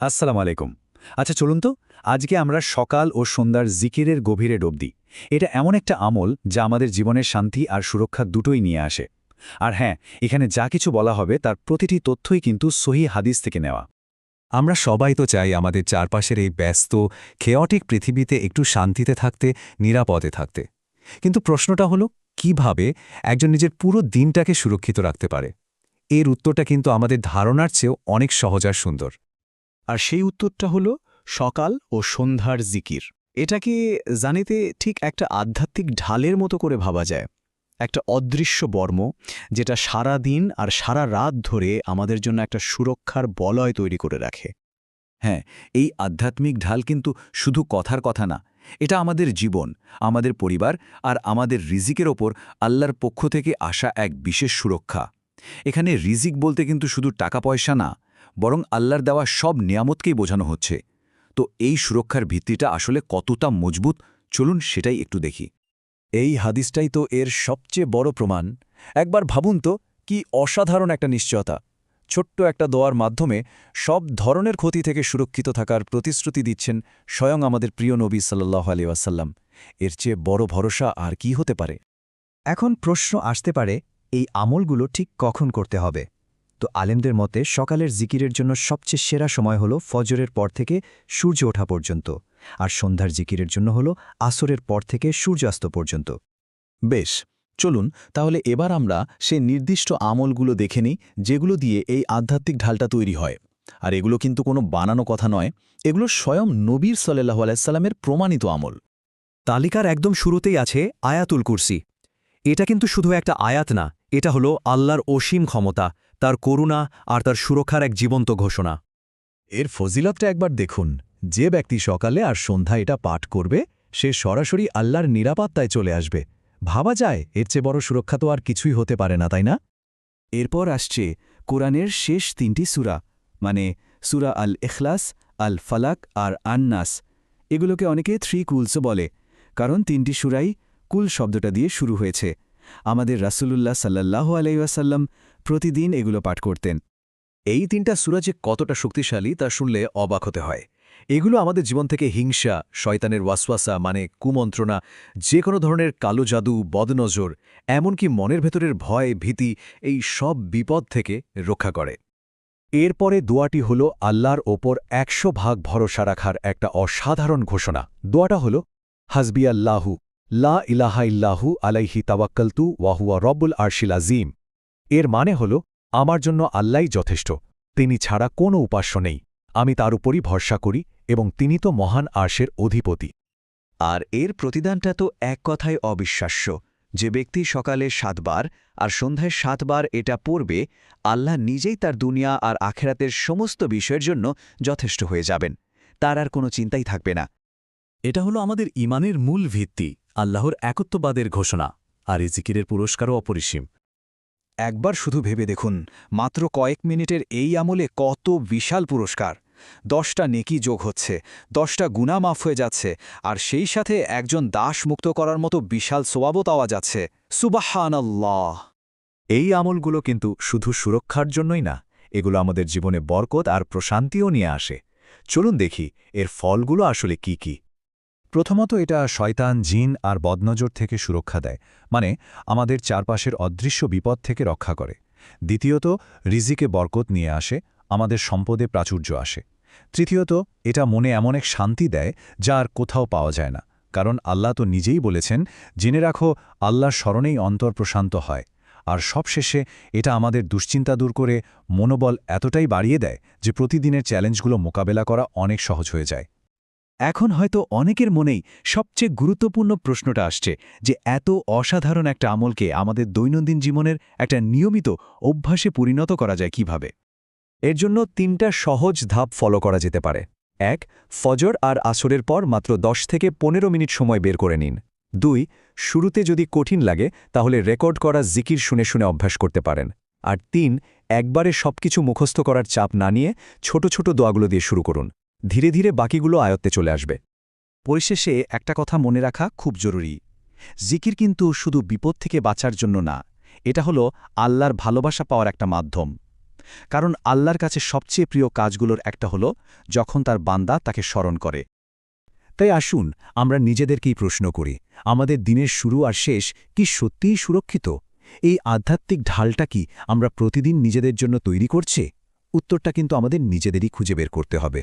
আসসালামু আলাইকুম। আচ্ছা চলুন তো, আজকে আমরা সকাল ও সন্ধ্যার জিকিরের গভীরে ডুব দিই। এটা এমন একটা আমল যা আমাদের জীবনের শান্তি আর সুরক্ষা দুটোই নিয়ে আসে। আর হ্যাঁ, এখানে যা কিছু বলা হবে তার প্রতিটি তথ্যই কিন্তু সহিহ হাদিস থেকে নেওয়া। আমরা সবাই তো চাই আমাদের চারপাশের এই ব্যস্ত খেয়টিক পৃথিবীতে একটু শান্তিতে থাকতে, নিরাপদে থাকতে। কিন্তু প্রশ্নটা হলো, কিভাবে একজন নিজের পুরো দিনটাকে সুরক্ষিত রাখতে পারে? এর উত্তরটা কিন্তু আমাদের ধারণার চেয়েও অনেক সহজ আর সুন্দর। আর সেই উত্তরটা হলো সকাল ও সন্ধ্যার জিকির। এটাকে জানিতে ঠিক একটা আধ্যাত্মিক ঢালের মতো করে ভাবা যায়, একটা অদৃশ্য বর্ম যেটা সারা দিন আর সারা রাত ধরে আমাদের জন্য একটা সুরক্ষার বলয় তৈরি করে রাখে। হ্যাঁ, এই আধ্যাত্মিক ঢাল কিন্তু শুধু কথার কথা না, এটা আমাদের জীবন, আমাদের পরিবার আর আমাদের রিজিকের ওপর আল্লাহর পক্ষ থেকে আসা এক বিশেষ সুরক্ষা। এখানে রিজিক বলতে কিন্তু শুধু টাকা পয়সা না, বরং আল্লাহর দেওয়া সব নিয়ামতকেই বোঝানো হচ্ছে। তো এই সুরক্ষার ভিত্তিটা আসলে কতটা মজবুত, চলুন সেটাই একটু দেখি। এই হাদিসটাই তো এর সবচেয়ে বড় প্রমাণ। একবার ভাবুন তো, কি অসাধারণ একটা নিশ্চয়তা। ছোট্ট একটা দোয়ার মাধ্যমে সব ধরনের ক্ষতি থেকে সুরক্ষিত থাকার প্রতিশ্রুতি দিচ্ছেন স্বয়ং আমাদের প্রিয় নবী সাল্লাল্লাহু আলাইহি ওয়াসাল্লাম। এর চেয়ে বড় ভরসা আর কি হতে পারে? এখন প্রশ্ন আসতে পারে, এই আমলগুলো ঠিক কখন করতে হবে? তো আলেমদের মতে সকালের জিকিরের জন্য সবচেয়ে সেরা সময় হল ফজরের পর থেকে সূর্য ওঠা পর্যন্ত, আর সন্ধ্যার জিকিরের জন্য হল আসরের পর থেকে সূর্যাস্ত পর্যন্ত। বেশ, চলুন তাহলে এবার আমরা সেই নির্দিষ্ট আমলগুলো দেখে নিই যেগুলো দিয়ে এই আধ্যাত্মিক ঢালটা তৈরি হয়। আর এগুলো কিন্তু কোনো বানানো কথা নয়, এগুলো স্বয়ং নবীর সাল্লাল্লাহু আলাইহি সাল্লামের প্রমাণিত আমল। তালিকার একদম শুরুতেই আছে আয়াতুল কুরসি। এটা কিন্তু শুধু একটা আয়াত না, এটা হলো আল্লাহর অসীম ক্ষমতা, তার করুণা আর তার সুরক্ষার এক জীবন্ত ঘোষণা। এর ফজিলতটা একবার দেখুন। যে ব্যক্তি সকালে আর সন্ধ্যায় এটা পাঠ করবে, সে সরাসরি আল্লাহর নিরাপত্তায় চলে আসবে। ভাবা যায়, এর চেয়ে বড় সুরক্ষা তো আর কিছুই হতে পারে না, তাই না? এরপর আসছে কোরআনের শেষ তিনটি সূরা, মানে সূরা আল ইখলাস, আল ফালাক আর আন-নাস। এগুলোকে অনেকে থ্রি কুলসও বলে, কারণ তিনটি সূরাই কুল শব্দটা দিয়ে শুরু হয়েছে। আমাদের রাসূলুল্লাহ সাল্লাল্লাহু আলাইহি ওয়াসাল্লাম প্রতিদিন এগুলো পাঠ করতেন। এই তিনটা সূরা যে কতটা শক্তিশালী তা শুনলে অবাক হতে হয়। এগুলো আমাদের জীবন থেকে হিংসা, শয়তানের ওয়াসওয়াসা মানে কুমন্ত্রণা, যে কোনো ধরনের কালো জাদু, বদনজর, এমনকি মনের ভেতরের ভয়, ভীতি, এই সব বিপদ থেকে রক্ষা করে। এরপরে দোয়াটি হল আল্লাহর ওপর ১০০ ভাগ ভরসা রাখার একটা অসাধারণ ঘোষণা। দোয়াটা হল হাসবি আল্লাহু লা ইলাহা ইল্লাহু আলাইহি তাওয়াক্কালতু ওয়া হুয়া রব্বুল আরশিল আযীম। এর মানে হল, আমার জন্য আল্লাহই যথেষ্ট, তিনি ছাড়া কোনো উপাস্য নেই, আমি তার উপরই ভরসা করি এবং তিনি তো মহান আরশের অধিপতি। আর এর প্রতিদানটা তো এক কথায় অবিশ্বাস্য। যে ব্যক্তি সকালে ৭ বার আর সন্ধ্যায় ৭ বার এটা পড়বে, আল্লাহ নিজেই তার দুনিয়া আর আখেরাতের সমস্ত বিষয়ের জন্য যথেষ্ট হয়ে যাবেন। তার আর কোনো চিন্তাই থাকবে না। এটা হলো আমাদের ঈমানের মূল ভিত্তি, আল্লাহর একত্ববাদের ঘোষণা, আর এই জিকিরের পুরস্কারও অপরিসীম। একবার শুধু ভেবে দেখুন, মাত্র কয়েক মিনিটের এই আমলে কত বিশাল পুরস্কার। 10টা নেকি যোগ হচ্ছে, 10টা গুনাহ মাফ হয়ে যাচ্ছে, আর সেই সাথে একজন দাস মুক্ত করার মতো বিশাল সোয়াবও পাওয়া যাচ্ছে। সুবহানাল্লাহ! এই আমলগুলো কিন্তু শুধু সুরক্ষার জন্যই না, এগুলো আমাদের জীবনে বরকত আর প্রশান্তিও নিয়ে আসে। চলুন দেখি এর ফলগুলো আসলে কি কি। প্রথমত, এটা শয়তান, জিন আর বদনজর থেকে সুরক্ষা দেয়, মানে আমাদের চারপাশের অদৃশ্য বিপদ থেকে রক্ষা করে। দ্বিতীয়ত, রিজিকে বরকত নিয়ে আসে, আমাদের সম্পদে প্রাচুর্য আসে। তৃতীয়ত, এটা মনে এমন এক শান্তি দেয় যা আর কোথাও পাওয়া যায় না, কারণ আল্লাহ তো নিজেই বলেছেন, জেনে রাখো আল্লাহর স্মরণেই অন্তর প্রশান্ত হয়। আর সবশেষে, এটা আমাদের দুশ্চিন্তা দূর করে মনোবল এতটাই বাড়িয়ে দেয় যে প্রতিদিনের চ্যালেঞ্জগুলো মোকাবেলা করা অনেক সহজ হয়ে যায়। এখন হয়তো অনেকের মনেই সবচেয়ে গুরুত্বপূর্ণ প্রশ্নটা আসছে, যে এত অসাধারণ একটা আমলকে আমাদের দৈনন্দিন জীবনের একটা নিয়মিত অভ্যাসে পরিণত করা যায় কিভাবে? এর জন্য ৩টা সহজ ধাপ ফলো করা যেতে পারে। ১. ফজর আর আসরের পর মাত্র ১০ থেকে ১৫ মিনিট সময় বের করে নিন। ২. শুরুতে যদি কঠিন লাগে তাহলে রেকর্ড করা জিকির শুনে শুনে অভ্যাস করতে পারেন। আর ৩. একবারে সবকিছু মুখস্থ করার চাপ না নিয়ে ছোট ছোট দোয়াগুলো দিয়ে শুরু করুন। ধীরে ধীরে বাকিগুলো আয়ত্তে চলে আসবে। পরিশেষে একটা কথা মনে রাখা খুব জরুরি। জিকির কিন্তু শুধু বিপদ থেকে বাঁচার জন্য না, এটা হলো আল্লাহর ভালোবাসা পাওয়ার একটা মাধ্যম। কারণ আল্লাহর কাছে সবচেয়ে প্রিয় কাজগুলোর একটা হলো যখন তার বান্দা তাকে স্মরণ করে। তাই আসুন আমরা নিজেদেরকেই প্রশ্ন করি, আমাদের দিনের শুরু আর শেষ কি সত্যিই সুরক্ষিত? এই আধ্যাত্মিক ঢালটা কি আমরা প্রতিদিন নিজেদের জন্য তৈরি করছি? উত্তরটা কিন্তু আমাদের নিজেদেরই খুঁজে বের করতে হবে।